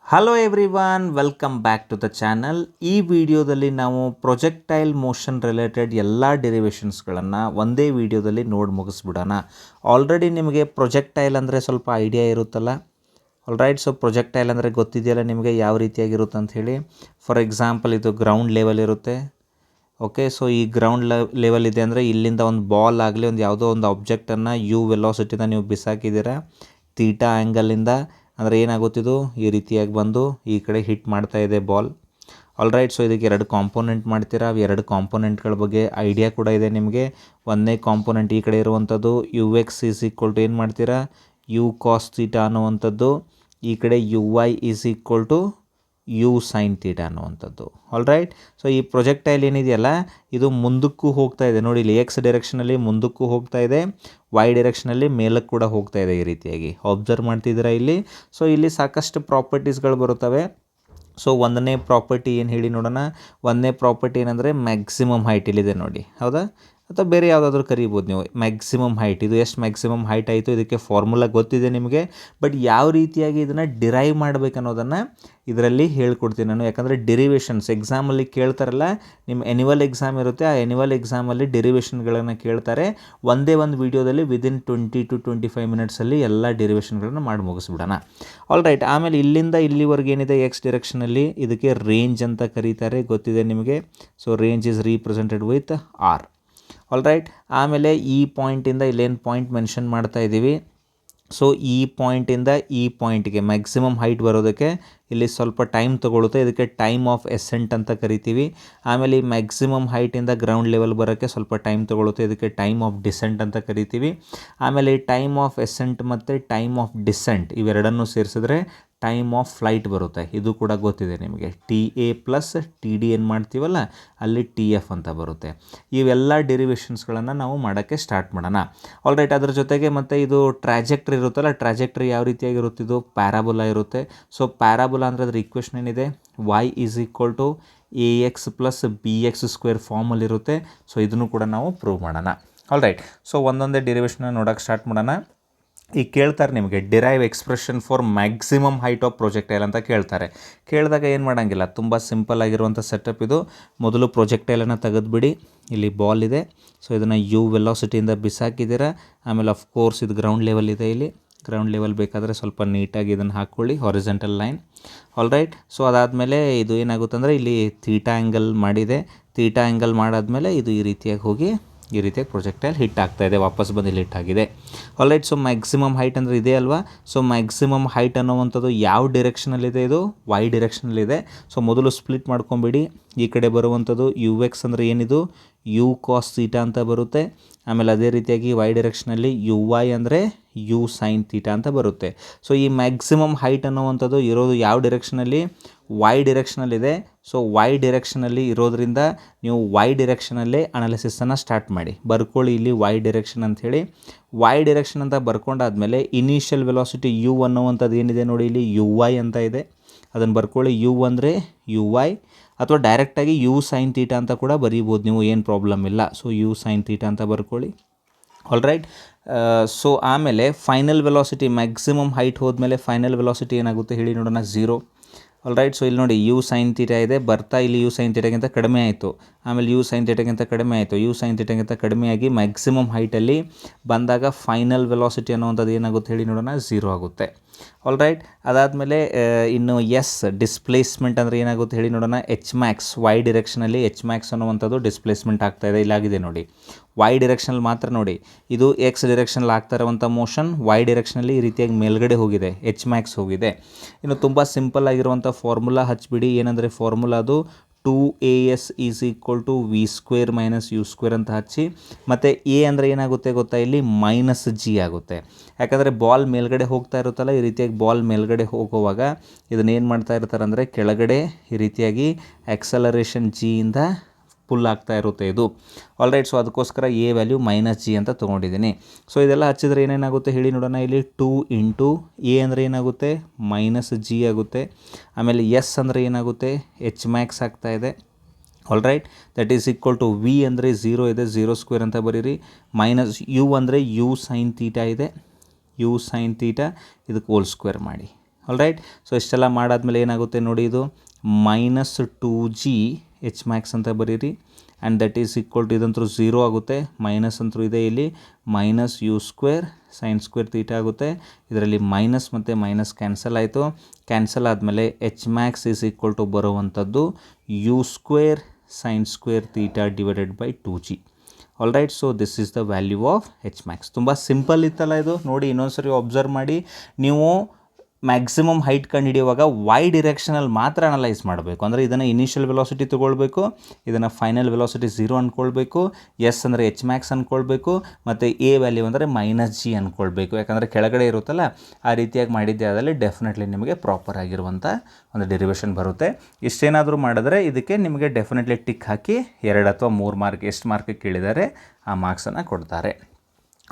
Hello everyone, welcome back to the channel. ಈ ವಿಡಿಯೋದಲ್ಲಿ ನಾವು ಪ್ರೊಜೆಕ್ಟೈಲ್ ಮೋಷನ್ ರಿಲೇಟೆಡ್ ಎಲ್ಲ ಡೆರಿವೇಷನ್ಸ್ಗಳನ್ನು ಒಂದೇ ವಿಡಿಯೋದಲ್ಲಿ ನೋಡಿ ಮುಗಿಸ್ಬಿಡೋಣ. ಆಲ್ರೆಡಿ ನಿಮಗೆ ಪ್ರೊಜೆಕ್ಟೈಲ್ ಅಂದರೆ ಸ್ವಲ್ಪ ಐಡಿಯಾ ಇರುತ್ತಲ್ಲ. ಆಲ್ರೈಟ್, ಸೊ ಪ್ರೊಜೆಕ್ಟೈಲ್ ಅಂದರೆ ಗೊತ್ತಿದೆಯಲ್ಲ ನಿಮಗೆ ಯಾವ ರೀತಿಯಾಗಿರುತ್ತೆ ಅಂತ ಹೇಳಿ. ಫಾರ್ ಎಕ್ಸಾಂಪಲ್ ಇದು ಗ್ರೌಂಡ್ ಲೆವೆಲ್ ಇರುತ್ತೆ. ಓಕೆ, ಸೊ ಈ ಗ್ರೌಂಡ್ ಲೆವೆಲ್ ಇದೆ ಅಂದರೆ ಇಲ್ಲಿಂದ ಒಂದು ಬಾಲ್ ಆಗಲಿ ಒಂದು ಯಾವುದೋ ಒಂದು ಆಬ್ಜೆಕ್ಟನ್ನು ಯು ವೆಲಾಸಿಟಿನ ನೀವು ಬಿಸಾಕಿದ್ದೀರಾ ತೀಟಾ ಆ್ಯಂಗಲಿಂದ, ಅಂದರೆ ಏನಾಗುತ್ತಿದ್ದು ಈ ರೀತಿಯಾಗಿ ಬಂದು ಈ ಕಡೆ ಹಿಟ್ ಮಾಡ್ತಾ ಇದೆ ಬಾಲ್. ಆಲ್ರೈಟ್, ಸೊ ಇದಕ್ಕೆ ಎರಡು ಕಾಂಪೋನೆಂಟ್ ಮಾಡ್ತೀರಾ. ಅವು ಎರಡು ಕಾಂಪೋನೆಂಟ್ಗಳ ಬಗ್ಗೆ ಐಡಿಯಾ ಕೂಡ ಇದೆ ನಿಮಗೆ. ಒಂದನೇ ಕಾಂಪೋನೆಂಟ್ ಈ ಕಡೆ ಇರುವಂಥದ್ದು u x is equal to ಏನು ಮಾಡ್ತೀರಾ, ಯು ಕಾಸ್ ತೀಟಾ ಅನ್ನುವಂಥದ್ದು. ಈ ಕಡೆ u y is equal to u sine theta ಅನ್ನುವಂಥದ್ದು. ಆಲ್ರೈಟ್, ಸೊ ಈ ಪ್ರೊಜೆಕ್ಟೈಲ್ ಏನಿದೆಯಲ್ಲ ಇದು ಮುಂದಕ್ಕೂ ಹೋಗ್ತಾ ಇದೆ ನೋಡಿ. ಇಲ್ಲಿ ಎಕ್ಸ್ ಡೈರೆಕ್ಷನಲ್ಲಿ ಮುಂದಕ್ಕೂ ಹೋಗ್ತಾ ಇದೆ, ವೈ ಡೈರೆಕ್ಷನಲ್ಲಿ ಮೇಲಕ್ಕೆ ಕೂಡ ಹೋಗ್ತಾ ಇದೆ. ಈ ರೀತಿಯಾಗಿ ಅಬ್ಸರ್ವ್ ಮಾಡ್ತಿದ್ದೀರಾ ಇಲ್ಲಿ. ಸೊ ಇಲ್ಲಿ ಸಾಕಷ್ಟು ಪ್ರಾಪರ್ಟೀಸ್ಗಳು ಬರುತ್ತವೆ. ಸೊ ಒಂದನೇ ಪ್ರಾಪರ್ಟಿ ಏನು ಹೇಳಿ ನೋಡೋಣ. ಒಂದನೇ ಪ್ರಾಪರ್ಟಿ ಏನಂದರೆ ಮ್ಯಾಕ್ಸಿಮಮ್ ಹೈಟ್ ಇಲ್ಲಿದೆ ನೋಡಿ, ಹೌದಾ? ಅಥವಾ ಬೇರೆ ಯಾವುದಾದ್ರೂ ಕರಿಬೋದು ನೀವು. ಮ್ಯಾಕ್ಸಿಮಮ್ ಹೈಟ್, ಇದು ಎಷ್ಟು ಮ್ಯಾಕ್ಸಿಮಮ್ ಹೈಟ್ ಆಯಿತು ಇದಕ್ಕೆ ಫಾರ್ಮುಲಾ ಗೊತ್ತಿದೆ ನಿಮಗೆ. ಬಟ್ ಯಾವ ರೀತಿಯಾಗಿ ಇದನ್ನು ಡಿರೈವ್ ಮಾಡಬೇಕು ಅನ್ನೋದನ್ನು ಇದರಲ್ಲಿ ಹೇಳ್ಕೊಡ್ತೀನಿ ನಾನು. ಯಾಕಂದರೆ ಡೆರಿವೇಷನ್ಸ್ ಎಕ್ಸಾಮಲ್ಲಿ ಕೇಳ್ತಾರಲ್ಲ, ನಿಮ್ಮ ಎನ್ಯುವಲ್ ಎಕ್ಸಾಮ್ ಇರುತ್ತೆ, ಆ ಎನ್ಯುವಲ್ ಎಕ್ಸಾಮಲ್ಲಿ ಡೆರಿವೇಷನ್ಗಳನ್ನು ಕೇಳ್ತಾರೆ. ಒಂದೇ ಒಂದು ವೀಡಿಯೋದಲ್ಲಿ ವಿದಿನ್ 20 to 25 ಮಿನಿಟ್ಸಲ್ಲಿ ಎಲ್ಲ ಡೆರಿವೇಷನ್ಗಳನ್ನು ಮಾಡಿ ಮುಗಿಸ್ಬಿಡೋಣ. ಆಲ್ರೈಟ್, ಆಮೇಲೆ ಇಲ್ಲಿಂದ ಇಲ್ಲಿವರೆಗೆ ಏನಿದೆ ಎಕ್ಸ್ ಡೈರೆಕ್ಷನಲ್ಲಿ ಇದಕ್ಕೆ ರೇಂಜ್ ಅಂತ ಕರೀತಾರೆ, ಗೊತ್ತಿದೆ ನಿಮಗೆ. So range is represented with R. Alright, ಆಮೇಲೆ ಈ ಪಾಯಿಂಟಿಂದ ಇಲ್ಲೇನು ಪಾಯಿಂಟ್ ಮೆನ್ಷನ್ ಮಾಡ್ತಾ ಇದ್ದೀವಿ. ಸೊ ಈ ಪಾಯಿಂಟಿಂದ ಈ ಪಾಯಿಂಟ್ಗೆ ಮ್ಯಾಕ್ಸಿಮಮ್ ಹೈಟ್ ಬರೋದಕ್ಕೆ ಇಲ್ಲಿ ಸ್ವಲ್ಪ ಟೈಮ್ ತೊಗೊಳುತ್ತೆ. ಇದಕ್ಕೆ ಟೈಮ್ ಆಫ್ ಎಸೆಂಟ್ ಅಂತ ಕರಿತೀವಿ. ಆಮೇಲೆ ಈ ಮ್ಯಾಕ್ಸಿಮಮ್ ಹೈಟಿಂದ ಗ್ರೌಂಡ್ ಲೆವೆಲ್ ಬರೋಕ್ಕೆ ಸ್ವಲ್ಪ ಟೈಮ್ ತೊಗೊಳುತ್ತೆ. ಇದಕ್ಕೆ ಟೈಮ್ ಆಫ್ ಡಿಸೆಂಟ್ ಅಂತ ಕರಿತೀವಿ. ಆಮೇಲೆ ಈ ಟೈಮ್ ಆಫ್ ಎಸೆಂಟ್ ಮತ್ತು ಟೈಮ್ ಆಫ್ ಡಿಸೆಂಟ್ ಇವೆರಡನ್ನೂ ಸೇರಿಸಿದ್ರೆ ಟೈಮ್ ಆಫ್ ಫ್ಲೈಟ್ ಬರುತ್ತೆ. ಇದು ಕೂಡ ಗೊತ್ತಿದೆ ನಿಮಗೆ. T A plus T D ಏನು ಮಾಡ್ತೀವಲ್ಲ ಅಲ್ಲಿ ಟಿ ಎಫ್ ಅಂತ ಬರುತ್ತೆ. ಇವೆಲ್ಲ ಡೆರಿವೇಷನ್ಸ್ಗಳನ್ನು ನಾವು ಮಾಡೋಕ್ಕೆ ಸ್ಟಾರ್ಟ್ ಮಾಡೋಣ. ಆಲ್ರೈಟ್, ಅದ್ರ ಜೊತೆಗೆ ಮತ್ತು ಇದು ಟ್ರಾಜೆಕ್ಟ್ರಿ ಇರುತ್ತಲ್ಲ, ಟ್ರಾಜೆಕ್ಟ್ರಿ ಯಾವ ರೀತಿಯಾಗಿರುತ್ತೆ, ಇದು ಪ್ಯಾರಾಬೋಲಾ ಇರುತ್ತೆ. ಸೊ ಪ್ಯಾರಾಬೋಲಾ ಅಂದರೆ ಅದ್ರ ಈಕ್ವೇಷನ್ ಏನಿದೆ, y is equal to a x plus b x square ಫಾರ್ಮಲ್ಲಿರುತ್ತೆ. ಸೊ ಇದನ್ನು ಕೂಡ ನಾವು ಪ್ರೂವ್ ಮಾಡೋಣ. ಆಲ್ರೈಟ್, ಸೊ ಒಂದೊಂದೇ ಡೆರಿವೇಷನ್ನ ನೋಡೋಕ್ಕೆ ಸ್ಟಾರ್ಟ್ ಮಾಡೋಣ. ಈಗ ಕೇಳ್ತಾರೆ ನಿಮಗೆ derive expression for maximum height of projectile ಅಂತ ಕೇಳ್ತಾರೆ. ಕೇಳಿದಾಗ ಏನು ಮಾಡೋಂಗಿಲ್ಲ, ತುಂಬ ಸಿಂಪಲ್ ಆಗಿರುವಂಥ ಸೆಟಪ್ ಇದು. ಮೊದಲು ಪ್ರೊಜೆಕ್ಟೈಲನ್ನು ತೆಗೆದುಬಿಡಿ. ಇಲ್ಲಿ ಬಾಲ್ ಇದೆ, ಸೊ ಇದನ್ನು ಯು ವೆಲಾಸಿಟಿಯಿಂದ ಬಿಸಾಕಿದ್ದೀರಾ. ಆಮೇಲೆ ಅಫ್ಕೋರ್ಸ್ ಇದು ಗ್ರೌಂಡ್ ಲೆವೆಲ್ ಇದೆ. ಇಲ್ಲಿ ಗ್ರೌಂಡ್ ಲೆವೆಲ್ ಬೇಕಾದರೆ ಸ್ವಲ್ಪ ನೀಟಾಗಿ ಇದನ್ನು ಹಾಕ್ಕೊಳ್ಳಿ, ಹಾರಿಜೆಂಟಲ್ ಲೈನ್. ಆಲ್ರೈಟ್, ಸೊ ಅದಾದಮೇಲೆ ಇದು ಏನಾಗುತ್ತೆ ಅಂದರೆ ಇಲ್ಲಿ ತೀಟಾ ಆ್ಯಂಗಲ್ ಮಾಡಿದೆ. ತೀಟಾ ಆ್ಯಂಗಲ್ ಮಾಡಾದಮೇಲೆ ಇದು ಈ ರೀತಿಯಾಗಿ ಹೋಗಿ ಈ ರೀತಿಯಾಗಿ ಪ್ರೊಜೆಕ್ಟೈಲ್ ಹಿಟ್ ಆಗ್ತಾ ಇದೆ, ವಾಪಸ್ ಬಂದು ಇಲ್ಲಿ ಹಿಟ್ ಆಗಿದೆ. ಆಲ್ರೈಟ್, ಸೊ ಮ್ಯಾಕ್ಸಿಮಮ್ ಹೈಟ್ ಅಂದರೆ ಇದೆ ಅಲ್ವಾ. ಸೊ ಮ್ಯಾಕ್ಸಿಮಮ್ ಹೈಟ್ ಅನ್ನುವಂಥದ್ದು ಯಾವ ಡಿರೆಕ್ಷನಲ್ಲಿದೆ, ಇದು ವೈ ಡಿರೆಕ್ಷನಲ್ಲಿದೆ. ಸೊ ಮೊದಲು ಸ್ಪ್ಲಿಟ್ ಮಾಡ್ಕೊಂಬಿಡಿ. ಈ ಕಡೆ ಬರುವಂಥದ್ದು ಯು ಎಕ್ಸ್ ಅಂದರೆ ಏನಿದು ಯು ಕಾಸ್ ತೀಟಾ ಅಂತ ಬರುತ್ತೆ. ಆಮೇಲೆ ಅದೇ ರೀತಿಯಾಗಿ ವೈ ಡೈರೆಕ್ಷನಲ್ಲಿ ಯು ವೈ ಅಂದರೆ ಯು ಸೈನ್ ತೀಟಾ ಅಂತ ಬರುತ್ತೆ. ಸೊ ಈ ಮ್ಯಾಕ್ಸಿಮಮ್ ಹೈಟ್ ಅನ್ನುವಂಥದ್ದು ಇರೋದು ಯಾವ ಡಿರೆಕ್ಷನಲ್ಲಿ, ವೈ ಡಿರೆಕ್ಷನಲ್ಲಿದೆ. ಸೊ ವೈ ಡಿರೆಕ್ಷನಲ್ಲಿ ಇರೋದ್ರಿಂದ ನೀವು ವೈ ಡಿರೆಕ್ಷನಲ್ಲೇ ಅನಾಲಿಸಿಸನ್ನು ಸ್ಟಾರ್ಟ್ ಮಾಡಿ. ಬರ್ಕೊಳ್ಳಿ ಇಲ್ಲಿ ವೈ ಡಿರೆಕ್ಷನ್ ಅಂಥೇಳಿ. ವೈ ಡಿರೆಕ್ಷನ್ ಅಂತ ಬರ್ಕೊಂಡಾದಮೇಲೆ ಇನಿಷಿಯಲ್ ವೆಲಾಸಿಟಿ ಯು ಅನ್ನುವಂಥದ್ದು ಏನಿದೆ ನೋಡಿ, ಇಲ್ಲಿ ಯು ವೈ ಅಂತ ಇದೆ. ಅದನ್ನು ಬರ್ಕೊಳ್ಳಿ. ಯು ಅಂದರೆ ಯು ವೈ, ಅಥವಾ ಡೈರೆಕ್ಟಾಗಿ ಯು ಸೈನ್ ತೀಟಾ ಅಂತ ಕೂಡ ಬರೀಬೋದು ನೀವು, ಏನು ಪ್ರಾಬ್ಲಮ್ ಇಲ್ಲ. ಸೊ ಯು ಸೈನ್ ತೀಟಾ ಅಂತ ಬರ್ಕೊಳ್ಳಿ. ಆಲ್ರೈಟ್, ಸೊ ಆಮೇಲೆ ಫೈನಲ್ ವೆಲಾಸಿಟಿ ಮ್ಯಾಕ್ಸಿಮಮ್ ಹೈಟ್ ಹೋದ್ಮೇಲೆ ಫೈನಲ್ ವೆಲಾಸಿಟಿ ಏನಾಗುತ್ತೆ ಹೇಳಿ ನೋಡೋಣ, 0. ಆಲ್ರೈಟ್, ಸೊ ಇಲ್ಲಿ ನೋಡಿ ಯು ಸೈನ್ ತೀಟಾ ಇದೆ, ಬರ್ತಾ ಇಲ್ಲಿ ಯು ಸೈನ್ ತೀಟಾಗಿಂತ ಕಡಿಮೆ ಆಯಿತು. ಆಮೇಲೆ ಯು ಸೈನ್ ತೀಟಾಗಿಂತ ಕಡಿಮೆ ಆಯಿತು, ಯು ಸೈನ್ ತೀಟಾಗಿಂತ ಕಡಿಮೆಯಾಗಿ ಮ್ಯಾಕ್ಸಿಮಮ್ ಹೈಟಲ್ಲಿ ಬಂದಾಗ ಫೈನಲ್ ವೆಲಾಸಿಟಿ ಅನ್ನುವಂಥದ್ದು ಏನಾಗುತ್ತೆ ಹೇಳಿ ನೋಡೋಣ, 0 ಆಗುತ್ತೆ. ಆಲ್ರೈಟ್, ಅದಾದಮೇಲೆ ಇನ್ನು ಡಿಸ್ಪ್ಲೇಸ್ಮೆಂಟ್ ಅಂದರೆ ಏನಾಗುತ್ತೆ ಹೇಳಿ ನೋಡೋಣ. ಎಚ್ ಮ್ಯಾಕ್ಸ್ ವೈ ಡಿರೆಕ್ಷನಲ್ಲಿ ಎಚ್ ಮ್ಯಾಕ್ಸ್ ಅನ್ನುವಂಥದ್ದು ಡಿಸ್ಪ್ಲೇಸ್ಮೆಂಟ್ ಆಗ್ತಾಯಿದೆ. ಇಲ್ಲಾಗಿದೆ ನೋಡಿ, ವೈ ಡಿರೆಕ್ಷನಲ್ಲಿ ಮಾತ್ರ ನೋಡಿ. ಇದು ಎಕ್ಸ್ ಡಿರೆಕ್ಷನಲ್ಲಿ ಆಗ್ತಾ ಇರುವಂಥ ಮೋಷನ್ ವೈ ಡಿರೆಕ್ಷನಲ್ಲಿ ಈ ರೀತಿಯಾಗಿ ಮೇಲ್ಗಡೆ ಹೋಗಿದೆ, ಎಚ್ ಮ್ಯಾಕ್ಸ್ ಹೋಗಿದೆ. ಇನ್ನು ತುಂಬ ಸಿಂಪಲ್ ಆಗಿರುವಂಥ ಫಾರ್ಮುಲಾ ಹಚ್ಬಿಡಿ. ಏನಂದರೆ ಫಾರ್ಮುಲಾ ಅದು 2as is equal to v square minus u square ಅಂತ ಹಚ್ಚಿ, ಮತ್ತು ಎ ಅಂದರೆ ಏನಾಗುತ್ತೆ ಗೊತ್ತಾ, ಇಲ್ಲಿ ಮೈನಸ್ ಜಿ ಆಗುತ್ತೆ. ಯಾಕಂದರೆ ಬಾಲ್ ಮೇಲ್ಗಡೆ ಹೋಗ್ತಾ ಇರುತ್ತಲ್ಲ, ಈ ರೀತಿಯಾಗಿ ಬಾಲ್ ಮೇಲ್ಗಡೆ ಹೋಗುವಾಗ ಇದನ್ನೇನು ಮಾಡ್ತಾ ಇರ್ತಾರೆ ಅಂದರೆ ಕೆಳಗಡೆ ಈ ರೀತಿಯಾಗಿ ಆಕ್ಸಲರೇಷನ್ ಜಿಯಿಂದ ಪುಲ್ ಆಗ್ತಾ ಇರುತ್ತೆ ಇದು. ಆಲ್ರೈಟ್, ಸೊ ಅದಕ್ಕೋಸ್ಕರ ಎ ವ್ಯಾಲ್ಯೂ ಮೈನಸ್ ಜಿ ಅಂತ ತೊಗೊಂಡಿದ್ದೀನಿ. ಸೊ ಇದೆಲ್ಲ ಹಚ್ಚಿದ್ರೆ ಏನೇನಾಗುತ್ತೆ ಹೇಳಿ ನೋಡೋಣ. ಇಲ್ಲಿ 2 ಇಂಟು ಎ ಅಂದರೆ ಏನಾಗುತ್ತೆ, ಮೈನಸ್ ಜಿ ಆಗುತ್ತೆ. ಆಮೇಲೆ ಎಸ್ ಅಂದರೆ ಏನಾಗುತ್ತೆ, ಎಚ್ ಮ್ಯಾಕ್ಸ್ ಆಗ್ತಾ ಇದೆ. Alright, that is equal to v ಅಂದರೆ 0 ಇದೆ, 0 ಸ್ಕ್ವೇರ್ ಅಂತ ಬರೀರಿ. ಮೈನಸ್ ಯು ಅಂದರೆ ಯು ಸೈನ್ ತೀಟಾ ಇದೆ, ಯು ಸೈನ್ ತೀಟಾ ಇದಕ್ಕೆ ಹೋಲ್ ಸ್ಕ್ವೇರ್ ಮಾಡಿ. All right. ಸೊ ಇಷ್ಟೆಲ್ಲ ಮಾಡಾದ್ಮೇಲೆ ಏನಾಗುತ್ತೆ ನೋಡಿ, ಇದು -2g ಎಚ್ ಮ್ಯಾಕ್ಸ್ ಅಂತ ಬರೀರಿ. And that is equal to ಇದಂತರೂ 0 ಆಗುತ್ತೆ, ಮೈನಸ್ ಅಂತರೂ ಇದೆ ಇಲ್ಲಿ, -u² sin² θ ಆಗುತ್ತೆ. ಇದರಲ್ಲಿ ಮೈನಸ್ ಮತ್ತು ಮೈನಸ್ ಕ್ಯಾನ್ಸಲ್ ಆಯಿತು. ಕ್ಯಾನ್ಸಲ್ ಆದಮೇಲೆ h max is equal to ಬರುವಂಥದ್ದು u² sin² θ divided by 2g. All right. So this is the value of h max. ತುಂಬ ಸಿಂಪಲ್ ಇತ್ತಲ್ಲ ಇದು. ನೋಡಿ ಇನ್ನೊಂದ್ಸರಿ ಒಬ್ಸರ್ವ್ ಮಾಡಿ. ನೀವು ಮ್ಯಾಕ್ಸಿಮಮ್ ಹೈಟ್ ಕಂಡುಹಿಡಿಯುವಾಗ ವೈ ಡಿರೆಕ್ಷನಲ್ಲಿ ಮಾತ್ರ ಅನಲೈಸ್ ಮಾಡಬೇಕು. ಅಂದರೆ ಇದನ್ನು ಇನಿಷಿಯಲ್ ವೆಲಾಸಿಟಿ ತೊಗೊಳ್ಬೇಕು, ಇದನ್ನು ಫೈನಲ್ ವೆಲಾಸಿಟಿ 0 ಅಂದ್ಕೊಳ್ಬೇಕು, ಎಸ್ ಅಂದರೆ ಎಚ್ ಮ್ಯಾಕ್ಸ್ ಅಂದ್ಕೊಳ್ಬೇಕು, ಮತ್ತು ಎ ವ್ಯಾಲ್ಯೂ ಅಂದರೆ -g ಅಂದ್ಕೊಳ್ಬೇಕು. ಯಾಕಂದರೆ ಕೆಳಗಡೆ ಇರುತ್ತಲ್ಲ, ಆ ರೀತಿಯಾಗಿ ಮಾಡಿದ್ದೆ ಆದಲ್ಲಿ ಡೆಫಿನೆಟ್ಲಿ ನಿಮಗೆ ಪ್ರಾಪರ್ ಆಗಿರುವಂಥ ಒಂದು ಡೆರಿವೇಷನ್ ಬರುತ್ತೆ. ಇಷ್ಟೇನಾದರೂ ಮಾಡಿದ್ರೆ ಇದಕ್ಕೆ ನಿಮಗೆ ಡೆಫಿನೆಟ್ಲಿ ಟಿಕ್ ಹಾಕಿ 2 ಅಥವಾ 3 ಮಾರ್ಕ್ ಎಷ್ಟು ಮಾರ್ಕ್ ಕೇಳಿದ್ದಾರೆ ಆ ಮಾರ್ಕ್ಸನ್ನು ಕೊಡ್ತಾರೆ.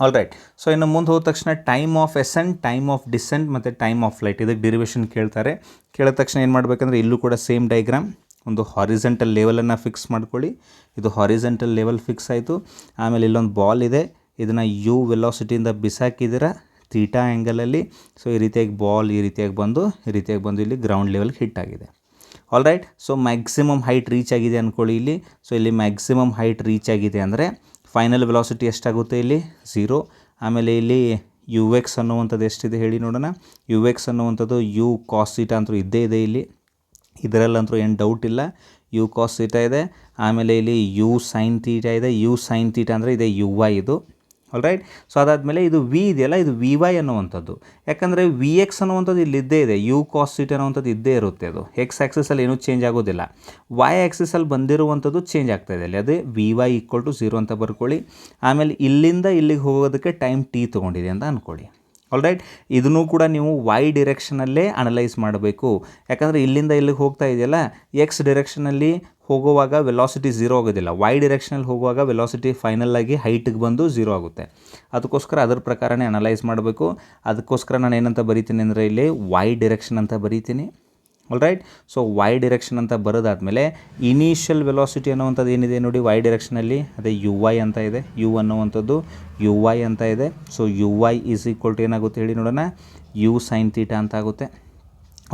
All right. ಸೊ ಇನ್ನು ಮುಂದೆ ಹೋದ ತಕ್ಷಣ time of ascent, time of descent ಮತ್ತು ಟೈಮ್ ಆಫ್ ಫ್ಲೈಟ್ ಇದಕ್ಕೆ ಡಿರಿವೇಷನ್ ಕೇಳ್ತಾರೆ. ಕೇಳಿದ ತಕ್ಷಣ ಏನು ಮಾಡಬೇಕಂದ್ರೆ ಇಲ್ಲೂ ಕೂಡ ಸೇಮ್ ಡೈಗ್ರಾಮ್, ಒಂದು ಹಾರಿಜೆಂಟಲ್ ಲೆವೆಲನ್ನು ಫಿಕ್ಸ್ ಮಾಡ್ಕೊಳ್ಳಿ. ಇದು ಹಾರಿಜೆಂಟಲ್ ಲೆವೆಲ್ ಫಿಕ್ಸ್ ಆಯಿತು. ಆಮೇಲೆ ಇಲ್ಲೊಂದು ಬಾಲ್ ಇದೆ, ಇದನ್ನು ಯು ವೆಲಾಸಿಟಿಯಿಂದ ಬಿಸಾಕಿದ್ದೀರ ಥೀಟಾ ಆ್ಯಂಗಲಲ್ಲಿ. ಸೊ ಈ ರೀತಿಯಾಗಿ ಬಾಲ್ ಈ ರೀತಿಯಾಗಿ ಬಂದು ಇಲ್ಲಿ ಗ್ರೌಂಡ್ ಲೆವೆಲ್ಗೆ ಹಿಟ್ ಆಗಿದೆ. All right. So maximum height reach ಆಗಿದೆ ಅಂದ್ಕೊಳ್ಳಿ ಇಲ್ಲಿ. ಸೊ ಇಲ್ಲಿ ಮ್ಯಾಕ್ಸಿಮಮ್ ಹೈಟ್ ರೀಚ್ ಆಗಿದೆ ಅಂದರೆ ಫೈನಲ್ ವೆಲಾಸಿಟಿ ಎಷ್ಟಾಗುತ್ತೆ ಇಲ್ಲಿ 0. ಆಮೇಲೆ ಇಲ್ಲಿ ಯು ಎಕ್ಸ್ ಅನ್ನುವಂಥದ್ದು ಎಷ್ಟಿದೆ ಹೇಳಿ ನೋಡೋಣ. ಯು ಎಕ್ಸ್ ಅನ್ನುವಂಥದ್ದು ಯು ಕಾಸ್ ಥೀಟಾ ಅಂತೂ ಇದ್ದೇ ಇದೆ ಇಲ್ಲಿ, ಇದರಲ್ಲಂತೂ ಏನು ಡೌಟ್ ಇಲ್ಲ, ಯು ಕಾಸ್ ಥೀಟಾ ಇದೆ. ಆಮೇಲೆ ಇಲ್ಲಿ ಯು ಸೈನ್ ಥೀಟಾ ಇದೆ. ಯು ಸೈನ್ ಥೀಟಾ ಅಂದರೆ ಇದೆ ಯು ವೈ ಇದು. All right. ಸೊ ಅದಾದಮೇಲೆ ಇದು ವಿ ಇದೆಯಲ್ಲ, ಇದು ವಿ ವೈ ಅನ್ನುವಂಥದ್ದು. ಯಾಕಂದರೆ ವಿ ಎಕ್ಸ್ ಅನ್ನುವಂಥದ್ದು ಇಲ್ಲಿ ಇದ್ದೇ ಇದೆ, ಯು ಕಾಸ್ ಥೀಟಾ ಅನ್ನುವಂಥದ್ದು ಇದ್ದೇ ಇರುತ್ತೆ. ಅದು ಎಕ್ಸ್ ಆ್ಯಕ್ಸಿಸಲ್ಲಿ ಏನೂ ಚೇಂಜ್ ಆಗೋದಿಲ್ಲ. ವೈ ಆ್ಯಕ್ಸಿಸಲ್ಲಿ ಬಂದಿರುವಂಥದ್ದು ಚೇಂಜ್ ಆಗ್ತಾಯಿದೆ ಅಲ್ಲಿ, ಅದೇ ವಿ ವೈ ಈಕ್ವಲ್ ಟು 0 ಅಂತ ಬರ್ಕೊಳ್ಳಿ. ಆಮೇಲೆ ಇಲ್ಲಿಂದ ಇಲ್ಲಿಗೆ ಹೋಗೋದಕ್ಕೆ ಟೈಮ್ ಟಿ ತೊಗೊಂಡಿದೆ ಅಂತ ಅಂದ್ಕೊಳ್ಳಿ. All right. ಇದನ್ನು ಕೂಡ ನೀವು ವೈ ಡಿರೆಕ್ಷನಲ್ಲೇ ಅನಲೈಸ್ ಮಾಡಬೇಕು. ಯಾಕಂದರೆ ಇಲ್ಲಿಂದ ಇಲ್ಲಿಗೆ ಹೋಗ್ತಾ ಇದೆಯಲ್ಲ, ಎಕ್ಸ್ ಡಿರೆಕ್ಷನಲ್ಲಿ ಹೋಗುವಾಗ ವೆಲಾಸಿಟಿ 0 ಆಗೋದಿಲ್ಲ, ವೈ ಡಿರೆಕ್ಷನಲ್ಲಿ ಹೋಗುವಾಗ ವೆಲಾಸಿಟಿ ಫೈನಲ್ ಆಗಿ ಹೈಟಿಗೆ ಬಂದು 0 ಆಗುತ್ತೆ. ಅದಕ್ಕೋಸ್ಕರ ಅದರ ಪ್ರಕಾರನೇ ಅನಲೈಸ್ ಮಾಡಬೇಕು. ಅದಕ್ಕೋಸ್ಕರ ನಾನು ಏನಂತ ಬರೀತೀನಿ ಅಂದರೆ ಇಲ್ಲಿ ವೈ ಡಿರೆಕ್ಷನ್ ಅಂತ ಬರೀತೀನಿ. All right. So y direction ಅಂತ ಬರೋದಾದಮೇಲೆ ಇನಿಷಿಯಲ್ ವೆಲಾಸಿಟಿ ಅನ್ನುವಂಥದ್ದು ಏನಿದೆ ನೋಡಿ ವೈ ಡಿರೆಕ್ಷನಲ್ಲಿ, ಅದೇ ಯು ವೈ ಅಂತ ಇದೆ, ಯು ಅನ್ನುವಂಥದ್ದು ಯು ವೈ ಅಂತ ಇದೆ. So u y is equal to ಏನಾಗುತ್ತೆ ಹೇಳಿ ನೋಡೋಣ, ಯು ಸೈನ್ ಥೀಟಾ ಅಂತ ಆಗುತ್ತೆ.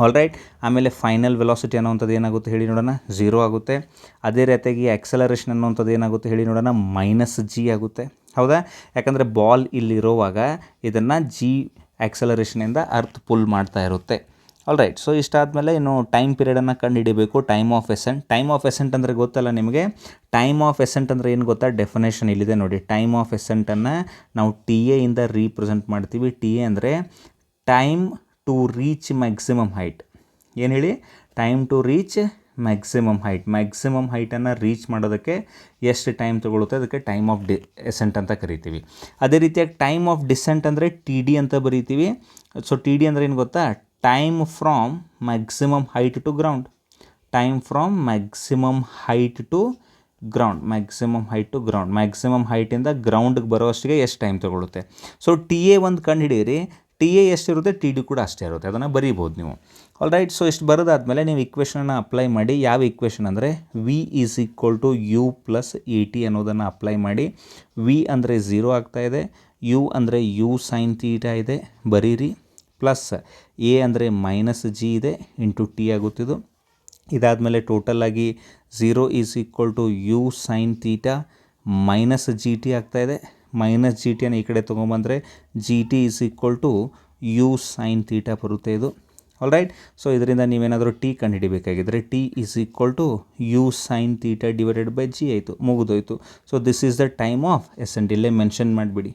All right. ಆಮೇಲೆ ಫೈನಲ್ ವೆಲಾಸಿಟಿ ಅನ್ನೋವಂಥದ್ದು ಏನಾಗುತ್ತೆ ಹೇಳಿ ನೋಡೋಣ, 0 ಆಗುತ್ತೆ. ಅದೇ ರೀತಿಯಾಗಿ ಆಕ್ಸಲರೇಷನ್ ಅನ್ನೋವಂಥದ್ದು ಏನಾಗುತ್ತೆ ಹೇಳಿ ನೋಡೋಣ, -g ಆಗುತ್ತೆ. ಹೌದಾ? ಯಾಕಂದರೆ ಬಾಲ್ ಇಲ್ಲಿರೋವಾಗ ಇದನ್ನು ಜಿ ಆಕ್ಸಲರೇಷನಿಂದ ಅರ್ತ್ ಪುಲ್ ಮಾಡ್ತಾ ಇರುತ್ತೆ. All right. ಸೊ ಇಷ್ಟಾದಮೇಲೆ ಇನ್ನು ಟೈಮ್ ಪೀರಿಯಡನ್ನು ಕಂಡುಹಿಡಿಬೇಕು. Time of ascent. Time of ascent ಅಂದರೆ ಗೊತ್ತಲ್ಲ ನಿಮಗೆ. ಟೈಮ್ ಆಫ್ ಎಸೆಂಟ್ ಅಂದರೆ ಏನು ಗೊತ್ತಾ, ಡೆಫಿನೇಷನ್ ಇಲ್ಲಿದೆ ನೋಡಿ. ಟೈಮ್ ಆಫ್ ಎಸೆಂಟನ್ನು ನಾವು ಟಿ ಎಯಿಂದ ರೀಪ್ರೆಸೆಂಟ್ ಮಾಡ್ತೀವಿ. ಟಿ ಎ ಅಂದರೆ time to reach maximum height. ಏನು ಹೇಳಿ, time to reach maximum height. Maximum ಹೈಟನ್ನು ರೀಚ್ ಮಾಡೋದಕ್ಕೆ ಎಷ್ಟು ಟೈಮ್ ತೊಗೊಳುತ್ತೆ, ಅದಕ್ಕೆ ಟೈಮ್ ಆಫ್ ಎಸೆಂಟ್ ಅಂತ ಕರಿತೀವಿ. ಅದೇ ರೀತಿಯಾಗಿ ಟೈಮ್ ಆಫ್ ಡಿಸೆಂಟ್ ಅಂದರೆ ಟಿ ಡಿ ಅಂತ ಬರೀತೀವಿ. ಸೊ ಟಿ ಡಿ ಅಂದರೆ ಏನು ಗೊತ್ತಾ, time from maximum height to ground. Time from maximum height to ground. Maximum height to ground. Maximum ಹೈಟಿಂದ ಗ್ರೌಂಡ್ಗೆ ಬರೋಷ್ಟಿಗೆ ಎಷ್ಟು ಟೈಮ್ ತೊಗೊಳುತ್ತೆ. ಸೊ ಟಿ ಎ ಒಂದು ಕಂಡು ಹಿಡೀರಿ. ಟಿ ಎ ಎಷ್ಟಿರುತ್ತೆ, ಟಿ ಡಿ ಕೂಡ ಅಷ್ಟೇ ಇರುತ್ತೆ. ಅದನ್ನು ಬರೀಬೋದು ನೀವು. All right. ಸೊ ಇಷ್ಟು ಬರೋದಾದಮೇಲೆ ನೀವು ಇಕ್ವೇಷನನ್ನು ಅಪ್ಲೈ ಮಾಡಿ. ಯಾವ ಇಕ್ವೇಷನ್ ಅಂದರೆ v is equal to u plus a t ಅನ್ನೋದನ್ನು ಅಪ್ಲೈ ಮಾಡಿ. ವಿ ಅಂದರೆ 0 ಆಗ್ತಾಯಿದೆ, ಯು ಅಂದರೆ ಯು ಸೈನ್ ಥೀಟಾ ಇದೆ ಬರೀರಿ, ಪ್ಲಸ್ ಎ ಅಂದರೆ -g ಇದೆ ಇಂಟು ಟಿ ಆಗುತ್ತಿದ್ದು. ಇದಾದಮೇಲೆ ಟೋಟಲಾಗಿ 0 is equal to u sine theta -g t ಆಗ್ತಾಯಿದೆ. -g t ಅನ್ನು ಈ ಕಡೆ ತೊಗೊಂಬಂದರೆ g t is equal to u sine theta ಬರುತ್ತೆ ಇದು. All right. ಸೊ ಇದರಿಂದ ನೀವೇನಾದರೂ ಟಿ ಕಂಡುಹಿಡಿಬೇಕಾಗಿದ್ದರೆ t is equal to u sine theta divided by g ಆಯಿತು, ಮುಗಿದೋಯ್ತು. So this is the time of ascent. ಇಲ್ಲೇ ಮೆನ್ಷನ್ ಮಾಡಿಬಿಡಿ,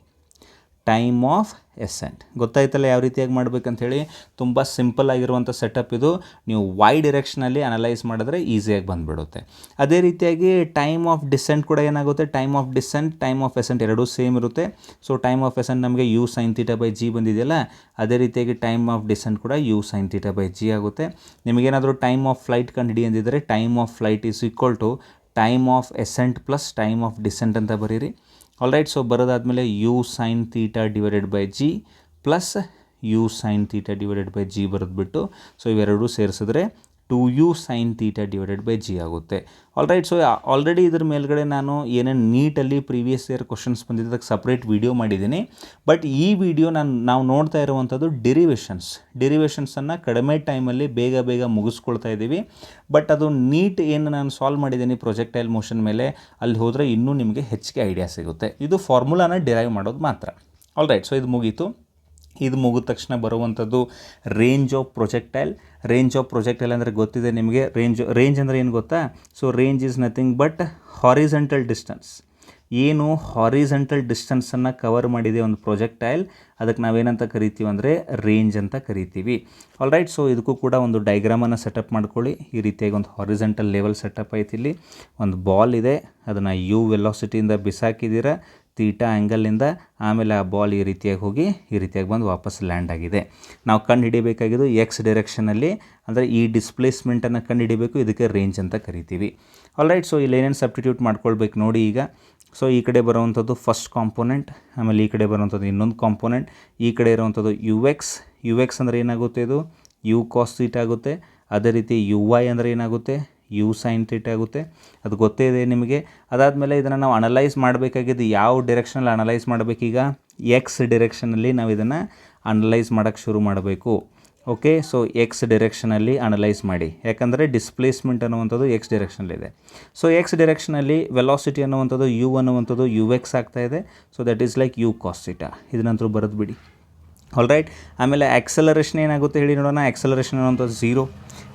ಟೈಮ್ ಆಫ್ ಎಸೆಂಟ್. ಗೊತ್ತಾಯ್ತಲ್ಲ ಯಾವ ರೀತಿಯಾಗಿ ಮಾಡಬೇಕಂತ ಹೇಳಿ. ತುಂಬ ಸಿಂಪಲ್ ಆಗಿರುವಂಥ ಸೆಟಪ್ ಇದು. ನೀವು ವೈ ಡಿರೆಕ್ಷನಲ್ಲಿ ಅನಲೈಸ್ ಮಾಡಿದ್ರೆ ಈಸಿಯಾಗಿ ಬಂದುಬಿಡುತ್ತೆ. ಅದೇ ರೀತಿಯಾಗಿ ಟೈಮ್ ಆಫ್ ಡಿಸೆಂಟ್ ಕೂಡ ಏನಾಗುತ್ತೆ, time of descent, time of ascent ಎರಡೂ ಸೇಮ್ ಇರುತ್ತೆ. ಸೊ ಟೈಮ್ ಆಫ್ ಎಸೆಂಟ್ ನಮಗೆ u sine theta by g ಬಂದಿದೆಯಲ್ಲ, ಅದೇ ರೀತಿಯಾಗಿ ಟೈಮ್ ಆಫ್ ಡಿಸೆಂಟ್ ಕೂಡ u sine theta by g ಆಗುತ್ತೆ. ನಿಮಗೇನಾದರೂ ಟೈಮ್ ಆಫ್ ಫ್ಲೈಟ್ ಕಂಡುಹಿಡಿ ಅಂದಿದ್ದರೆ time of flight is equal to time of ascent plus time of descent ಅಂತ ಬರೀರಿ. All right. ಸೊ ಬರೋದಾದಮೇಲೆ u sine theta divided by g plus u sine theta divided by g ಬರೆದ್ಬಿಟ್ಟು, so ಇವೆರಡೂ ಸೇರಿಸಿದ್ರೆ 2u sin θ divided by g ಆಗುತ್ತೆ. Alright. So already ಇದ್ರ ಮೇಲ್ಗಡೆ ನಾನು ಏನೇನು ನೀಟಲ್ಲಿ ಪ್ರೀವಿಯಸ್ ಇಯರ್ ಕ್ವಶನ್ಸ್ ಬಂದಿದ್ದ ಅದಕ್ಕೆ ಸಪ್ರೇಟ್ ವಿಡಿಯೋ ಮಾಡಿದ್ದೀನಿ. ಬಟ್ ಈ ವಿಡಿಯೋ ನಾವು ನೋಡ್ತಾ ಇರುವಂಥದ್ದು ಡಿರಿವೇಷನ್ಸನ್ನು ಕಡಿಮೆ ಟೈಮಲ್ಲಿ ಬೇಗ ಮುಗಿಸ್ಕೊಳ್ತಾ ಇದ್ದೀವಿ. ಬಟ್ ಅದು ನೀಟ್ ಏನು ನಾನು ಸಾಲ್ವ್ ಮಾಡಿದ್ದೀನಿ ಪ್ರೊಜೆಕ್ಟೈಲ್ ಮೋಷನ್ ಮೇಲೆ, ಅಲ್ಲಿ ಹೋದರೆ ಇನ್ನೂ ನಿಮಗೆ ಹೆಚ್ಚಿಗೆ ಐಡಿಯಾ ಸಿಗುತ್ತೆ. ಇದು ಫಾರ್ಮುಲಾನ ಡಿರೈವ್ ಮಾಡೋದು ಮಾತ್ರ. ಆಲ್ರೈಟ್. ಸೊ ಇದು ಮುಗೀತು. ಇದು ಮುಗಿದ ತಕ್ಷಣ ಬರುವಂಥದ್ದು ರೇಂಜ್ ಆಫ್ ಪ್ರೊಜೆಕ್ಟೈಲ್ ಅಂದರೆ ಗೊತ್ತಿದೆ ನಿಮಗೆ. ರೇಂಜ್ ಅಂದರೆ ಏನು ಗೊತ್ತಾ? So range is nothing but horizontal distance. ಏನು ಹಾರಿಜೆಂಟಲ್ ಡಿಸ್ಟೆನ್ಸನ್ನು ಕವರ್ ಮಾಡಿದೆ ಒಂದು ಪ್ರೊಜೆಕ್ಟೈಲ್, ಅದಕ್ಕೆ ನಾವೇನಂತ ಕರಿತೀವಿ ಅಂದರೆ ರೇಂಜ್ ಅಂತ ಕರಿತೀವಿ. ಆಲ್ರೈಟ್. ಸೊ ಇದಕ್ಕೂ ಕೂಡ ಒಂದು ಡೈಗ್ರಾಮನ್ನು ಸೆಟಪ್ ಮಾಡ್ಕೊಳ್ಳಿ. ಈ ರೀತಿಯಾಗಿ ಒಂದು ಹಾರಿಜೆಂಟಲ್ ಲೆವೆಲ್ ಸೆಟಪ್ ಐತಿ. ಇಲ್ಲಿ ಒಂದು ಬಾಲ್ ಇದೆ, ಅದನ್ನು ಯು ವೆಲಾಸಿಟಿಯಿಂದ ಬಿಸಾಕಿದ್ದೀರಾ ತೀಟಾ ಆ್ಯಂಗಲಿಂದ. ಆಮೇಲೆ ಆ ಬಾಲ್ ಈ ರೀತಿಯಾಗಿ ಹೋಗಿ ಈ ರೀತಿಯಾಗಿ ಬಂದು ವಾಪಸ್ ಲ್ಯಾಂಡ್ ಆಗಿದೆ. ನಾವು ಕಂಡು ಹಿಡಿಬೇಕಾಗಿದ್ದು ಎಕ್ಸ್ ಡೈರೆಕ್ಷನಲ್ಲಿ, ಅಂದರೆ ಈ ಡಿಸ್ಪ್ಲೇಸ್ಮೆಂಟನ್ನು ಕಂಡು ಹಿಡಿಬೇಕು. ಇದಕ್ಕೆ ರೇಂಜ್ ಅಂತ ಕರಿತೀವಿ. ಆಲ್ರೈಟ್. ಸೊ ಇಲ್ಲಿ ಏನೇನು ಸಬ್ಸ್ಟಿಟ್ಯೂಟ್ ಮಾಡ್ಕೊಳ್ಬೇಕು ನೋಡಿ ಈಗ. ಸೊ ಈ ಕಡೆ ಬರುವಂಥದ್ದು ಫಸ್ಟ್ ಕಾಂಪೋನೆಂಟ್, ಆಮೇಲೆ ಈ ಕಡೆ ಬರುವಂಥದ್ದು ಇನ್ನೊಂದು ಕಾಂಪೋನೆಂಟ್, ಈ ಕಡೆ ಇರುವಂಥದ್ದು ಯು ಎಕ್ಸ್ ಅಂದರೆ ಏನಾಗುತ್ತೆ? ಇದು ಯು ಕಾಸ್ ಥೀಟಾ ಆಗುತ್ತೆ. ಅದೇ ರೀತಿ ಯು ವೈ ಅಂದರೆ ಏನಾಗುತ್ತೆ? ಯು ಸೈನ್ ಥೀಟಾ ಆಗುತ್ತೆ. ಅದು ಗೊತ್ತೇ ಇದೆ ನಿಮಗೆ. ಅದಾದಮೇಲೆ ಇದನ್ನು ನಾವು ಅನಲೈಸ್ ಮಾಡಬೇಕಾಗಿದ್ದು ಯಾವ ಡೈರೆಕ್ಷನಲ್ಲಿ ಅನಲೈಸ್ ಮಾಡಬೇಕೀಗ? ಎಕ್ಸ್ ಡೈರೆಕ್ಷನಲ್ಲಿ ನಾವು ಇದನ್ನು ಅನಲೈಸ್ ಮಾಡೋಕ್ಕೆ ಶುರು ಮಾಡಬೇಕು. ಓಕೆ. ಸೊ ಎಕ್ಸ್ ಡೈರೆಕ್ಷನಲ್ಲಿ ಅನಲೈಸ್ ಮಾಡಿ, ಯಾಕಂದರೆ ಡಿಸ್ಪ್ಲೇಸ್ಮೆಂಟ್ ಅನ್ನುವಂಥದ್ದು ಎಕ್ಸ್ ಡೈರೆಕ್ಷನಲ್ಲಿದೆ. ಸೊ ಎಕ್ಸ್ ಡೈರೆಕ್ಷನಲ್ಲಿ ವೆಲಾಸಿಟಿ ಅನ್ನುವಂಥದ್ದು ಯು ಅನ್ನುವಂಥದ್ದು ಯು ಎಕ್ಸ್ ಆಗ್ತಾಯಿದೆ. So that is like u cos theta. ಇದನ್ನಂತರೂ ಬರೆದು ಬಿಡಿ. ಆಲ್ರೈಟ್. ಆಮೇಲೆ ಆಕ್ಸಲರೇಷನ್ ಏನಾಗುತ್ತೆ ಹೇಳಿ ನೋಡೋಣ. ಆಕ್ಸಲರೇಷನ್ ಅನ್ನುವಂಥದ್ದು 0,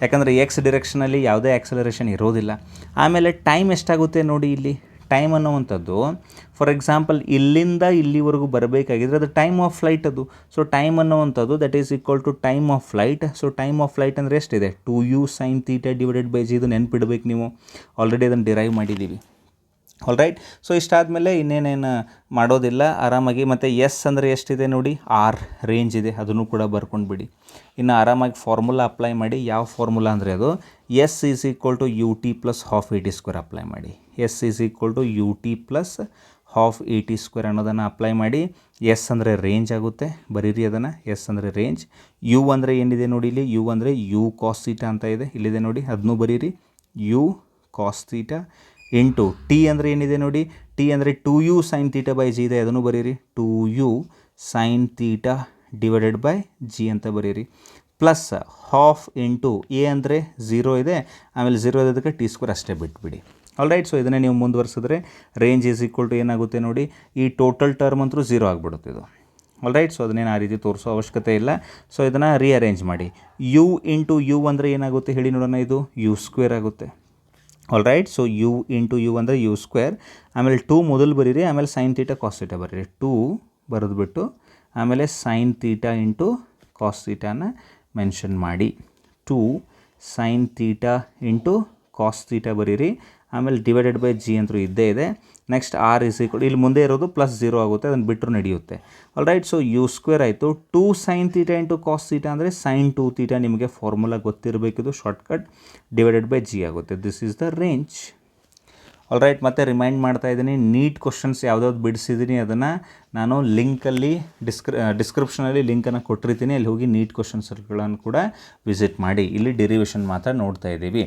ಯಾಕಂದರೆ ಎಕ್ಸ್ ಡೈರೆಕ್ಷನಲ್ಲಿ ಯಾವುದೇ ಆಕ್ಸಲರೇಷನ್ ಇರೋದಿಲ್ಲ. ಆಮೇಲೆ ಟೈಮ್ ಎಷ್ಟಾಗುತ್ತೆ ನೋಡಿ ಇಲ್ಲಿ. ಟೈಮ್ ಅನ್ನುವಂಥದ್ದು ಫಾರ್ ಎಕ್ಸಾಂಪಲ್ ಇಲ್ಲಿಂದ ಇಲ್ಲಿವರೆಗೂ ಬರಬೇಕಾಗಿದ್ರೆ ಅದು ಟೈಮ್ ಆಫ್ ಫ್ಲೈಟ್ ಅದು. ಸೊ ಟೈಮ್ ಅನ್ನುವಂಥದ್ದು that is equal to time of flight. So time of flight ಅಂದರೆ ಎಷ್ಟಿದೆ? 2u sin θ divided by G. ಇದು ನೆನ್ಪಿಡ್ಬೇಕು ನೀವು. ಆಲ್ರೆಡಿ ಅದನ್ನು ಡಿರೈವ್ ಮಾಡಿದ್ದೀವಿ. ಆಲ್ರೈಟ್. ಸೊ ಇಷ್ಟಾದಮೇಲೆ ಇನ್ನೇನೇನು ಮಾಡೋದಿಲ್ಲ, ಆರಾಮಾಗಿ. ಮತ್ತು ಎಸ್ ಅಂದರೆ ಎಷ್ಟಿದೆ ನೋಡಿ? ಆರ್ ರೇಂಜ್ ಇದೆ, ಅದನ್ನು ಕೂಡ ಬರ್ಕೊಂಡು ಬಿಡಿ. ಇನ್ನು ಆರಾಮಾಗಿ ಫಾರ್ಮುಲಾ ಅಪ್ಲೈ ಮಾಡಿ. ಯಾವ ಫಾರ್ಮುಲಾ ಅಂದರೆ ಅದು s is equal to u t plus half a t square apply ಮಾಡಿ. S is equal to u t plus half a t square ಅನ್ನೋದನ್ನು ಅಪ್ಲೈ ಮಾಡಿ. ಎಸ್ ಅಂದರೆ ರೇಂಜ್ ಆಗುತ್ತೆ, ಬರೀರಿ ಅದನ್ನು. ಎಸ್ ಅಂದರೆ ರೇಂಜ್. ಯು ಅಂದರೆ ಏನಿದೆ ನೋಡಿ ಇಲ್ಲಿ? ಯು ಅಂದರೆ ಯು ಕಾಸ್ ಥೀಟಾ ಅಂತ ಇದೆ, ಇಲ್ಲಿದೆ ನೋಡಿ, ಅದನ್ನೂ ಬರೀರಿ. U cos theta into t ಅಂದರೆ ಏನಿದೆ ನೋಡಿ? ಟಿ ಅಂದರೆ 2u sin θ ಬೈ ಜಿ ಇದೆ, ಅದನ್ನು ಬರೀರಿ. 2u sin θ divided by G ಅಂತ ಬರೀರಿ. ಪ್ಲಸ್ ಹಾಫ್ ಇಂಟು ಎ ಅಂದರೆ 0 ಇದೆ, ಆಮೇಲೆ 0 ಇರೋದಕ್ಕೆ ಟಿ ಸ್ಕ್ವೇರ್ ಅಷ್ಟೇ ಬಿಟ್ಬಿಡಿ. ಆಲ್ರೈಟ್. ಸೊ ಇದನ್ನೇ ನೀವು ಮುಂದುವರಿಸಿದ್ರೆ ರೇಂಜ್ ಈಸ್ ಈಕ್ವಲ್ ಟು ಏನಾಗುತ್ತೆ ನೋಡಿ? ಈ ಟೋಟಲ್ ಟರ್ಮ್ ಅಂತೂ 0 ಆಗಿಬಿಡುತ್ತೆ ಇದು. ಆಲ್ರೈಟ್. ಸೊ ಅದನ್ನೇನು ಆ ರೀತಿ ತೋರಿಸೋ ಅವಶ್ಯಕತೆ ಇಲ್ಲ. ಸೊ ಇದನ್ನು ರೀಅರೇಂಜ್ ಮಾಡಿ. ಯು ಇಂಟು ಯು ಅಂದರೆ ಏನಾಗುತ್ತೆ ಹೇಳಿ ನೋಡೋಣ? ಇದು ಯು ಸ್ಕ್ವೇರ್ ಆಗುತ್ತೆ. Alright. So u into u ಅಂದರೆ ಯು ಸ್ಕ್ವೇರ್, ಆಮೇಲೆ 2 ಮೊದಲು ಬರೀರಿ, ಆಮೇಲೆ ಸೈನ್ ಥೀಟಾ ಕಾಸ್ ಥೀಟಾ ಬರೀರಿ. 2 ಬರೆದುಬಿಟ್ಟು ಆಮೇಲೆ ಸೈನ್ ಥೀಟಾ ಇಂಟು ಕಾಸ್ ಥೀಟಾನ ಮೆನ್ಷನ್ ಮಾಡಿ. 2 sine theta into cos theta ಬರೀರಿ, ಆಮೇಲೆ ಡಿವೈಡೆಡ್ ಬೈ ಜಿ ಅಂತೂ ಇದ್ದೇ ಇದೆ. ನೆಕ್ಸ್ಟ್ ಆರ್ ಇಸ್ ಈಕ್ವಲ್, ಇಲ್ಲಿ ಮುಂದೆ ಇರೋದು ಪ್ಲಸ್ 0 ಆಗುತ್ತೆ, ಅದನ್ನು ಬಿಟ್ಟರು ನಡೆಯುತ್ತೆ. ಆಲ್ರೈಟ್. ಸೊ ಯು ಸ್ಕ್ವೇರ್ ಆಯಿತು. 2 sine theta into cos theta ಅಂದರೆ ಸೈನ್ 2 ಥೀಟಾ. ನಿಮಗೆ ಫಾರ್ಮುಲಾ ಗೊತ್ತಿರಬೇಕಿದು, ಶಾರ್ಟ್ಕಟ್. ಡಿವೈಡೆಡ್ ಬೈ ಜಿ ಆಗುತ್ತೆ. This is the range. Alright. ಮತ್ತೆ ರಿಮೈಂಡ್ ಮಾಡ್ತಾ ಇದ್ದೀನಿ, ನೀಟ್ ಕ್ವಶನ್ಸ್ ಯಾವುದಾವ್ದು ಬಿಡಿಸಿದ್ದೀನಿ ಅದನ್ನು ನಾನು ಲಿಂಕಲ್ಲಿ ಡಿಸ್ಕ್ರಿಪ್ಷನಲ್ಲಿ ಲಿಂಕನ್ನು ಕೊಟ್ಟಿರ್ತೀನಿ. ಅಲ್ಲಿ ಹೋಗಿ ನೀಟ್ ಕ್ವಶನ್ಸ್ಗಳನ್ನು ಕೂಡ ವಿಸಿಟ್ ಮಾಡಿ. ಇಲ್ಲಿ ಡೆರಿವೇಷನ್ ಮಾತ್ರ ನೋಡ್ತಾ ಇದ್ದೀವಿ.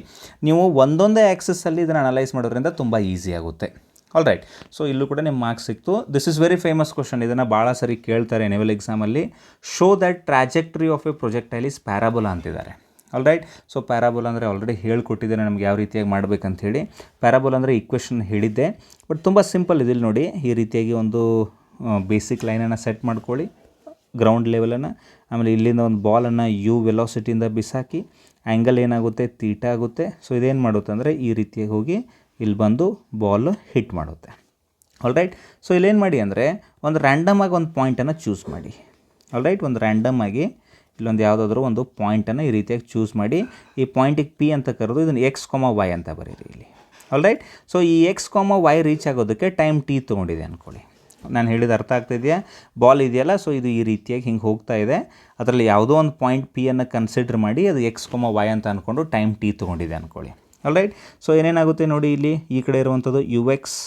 ನೀವು ಒಂದೊಂದೇ ಆ್ಯಕ್ಸಸ್ಸಲ್ಲಿ ಇದನ್ನು ಅನಲೈಸ್ ಮಾಡೋದ್ರಿಂದ ತುಂಬ ಈಸಿ ಆಗುತ್ತೆ. ಆಲ್ರೈಟ್. ಸೊ ಇಲ್ಲೂ ಕೂಡ ನಿಮ್ಮ ಮಾರ್ಕ್ಸ್ ಸಿಕ್ತು. This is very famous question. ಇದನ್ನು ಭಾಳ ಸರಿ ಕೇಳ್ತಾರೆ ನೆವಲ್ ಎಕ್ಸಾಮಲ್ಲಿ. Show that trajectory of a projectile is parabola ಅಂತಿದ್ದಾರೆ. ಆಲ್ರೈಟ್. ಸೊ ಪ್ಯಾರಾಬೋಲಾ ಅಂದರೆ ಆಲ್ರೆಡಿ ಹೇಳ್ಕೊಟ್ಟಿದ್ದೇನೆ ನಮ್ಗೆ ಯಾವ ರೀತಿಯಾಗಿ ಮಾಡಬೇಕಂತ ಹೇಳಿ. ಪ್ಯಾರಾಬೋಲಾ ಅಂದರೆ ಈಕ್ವೇಷನ್ ಹೇಳಿದ್ದೆ, ಬಟ್ ತುಂಬ ಸಿಂಪಲ್ ಇದಿಲ್ಲಿ ನೋಡಿ. ಈ ರೀತಿಯಾಗಿ ಒಂದು ಬೇಸಿಕ್ ಲೈನನ್ನು ಸೆಟ್ ಮಾಡ್ಕೊಳ್ಳಿ, ಗ್ರೌಂಡ್ ಲೆವೆಲನ್ನು. ಆಮೇಲೆ ಇಲ್ಲಿಂದ ಒಂದು ಬಾಲನ್ನು ಯು ವೆಲಾಸಿಟಿಯಿಂದ ಬಿಸಾಕಿ, ಆ್ಯಂಗಲ್ ಏನಾಗುತ್ತೆ? ಥೀಟಾ ಆಗುತ್ತೆ. ಸೊ ಇದೇನು ಮಾಡುತ್ತೆ ಅಂದರೆ ಈ ರೀತಿಯಾಗಿ ಹೋಗಿ ಇಲ್ಲಿ ಬಂದು ಬಾಲ್ ಹಿಟ್ ಮಾಡುತ್ತೆ. ಆಲ್ರೈಟ್. ಸೊ ಇಲ್ಲೇನು ಮಾಡಿ ಅಂದರೆ ಒಂದು ರ್ಯಾಂಡಮ್ ಆಗಿ ಒಂದು ಪಾಯಿಂಟನ್ನು ಚೂಸ್ ಮಾಡಿ. ಆಲ್ರೈಟ್. ಒಂದು ರ್ಯಾಂಡಮ್ ಆಗಿ ಇಲ್ಲೊಂದು ಯಾವುದಾದ್ರೂ ಒಂದು ಪಾಯಿಂಟನ್ನು ಈ ರೀತಿಯಾಗಿ ಚೂಸ್ ಮಾಡಿ, ಈ ಪಾಯಿಂಟಿಗೆ ಪಿ ಅಂತ ಕರೆದು ಇದನ್ನು ಎಕ್ಸ್ ಕಾಮ ವೈ ಅಂತ ಬರೀರಿ ಇಲ್ಲಿ. ಆಲ್ರೈಟ್. ಸೊ ಈ ಎಕ್ಸ್ ಕಾಮ ವೈ ರೀಚ್ ಆಗೋದಕ್ಕೆ ಟೈಮ್ ಟಿ ತೊಗೊಂಡಿದೆ ಅಂದ್ಕೊಳ್ಳಿ. ನಾನು ಹೇಳಿದ ಅರ್ಥ ಆಗ್ತಿದೆಯಾ? ಬಾಲ್ ಇದೆಯಲ್ಲ, ಸೊ ಇದು ಈ ರೀತಿಯಾಗಿ ಹಿಂಗೆ ಹೋಗ್ತಾ ಇದೆ. ಅದರಲ್ಲಿ ಯಾವುದೋ ಒಂದು ಪಾಯಿಂಟ್ ಪಿಯನ್ನು ಕನ್ಸಿಡರ್ ಮಾಡಿ ಅದು ಎಕ್ಸ್ ಕಾಮ ವೈ ಅಂತ ಅಂದ್ಕೊಂಡು ಟೈಮ್ ಟಿ ತೊಗೊಂಡಿದೆ ಅಂದ್ಕೊಳ್ಳಿ. ಆಲ್ರೈಟ್. ಸೊ ಏನೇನಾಗುತ್ತೆ ನೋಡಿ, ಇಲ್ಲಿ ಈ ಕಡೆ ಇರುವಂಥದ್ದು ಯು ಎಕ್ಸ್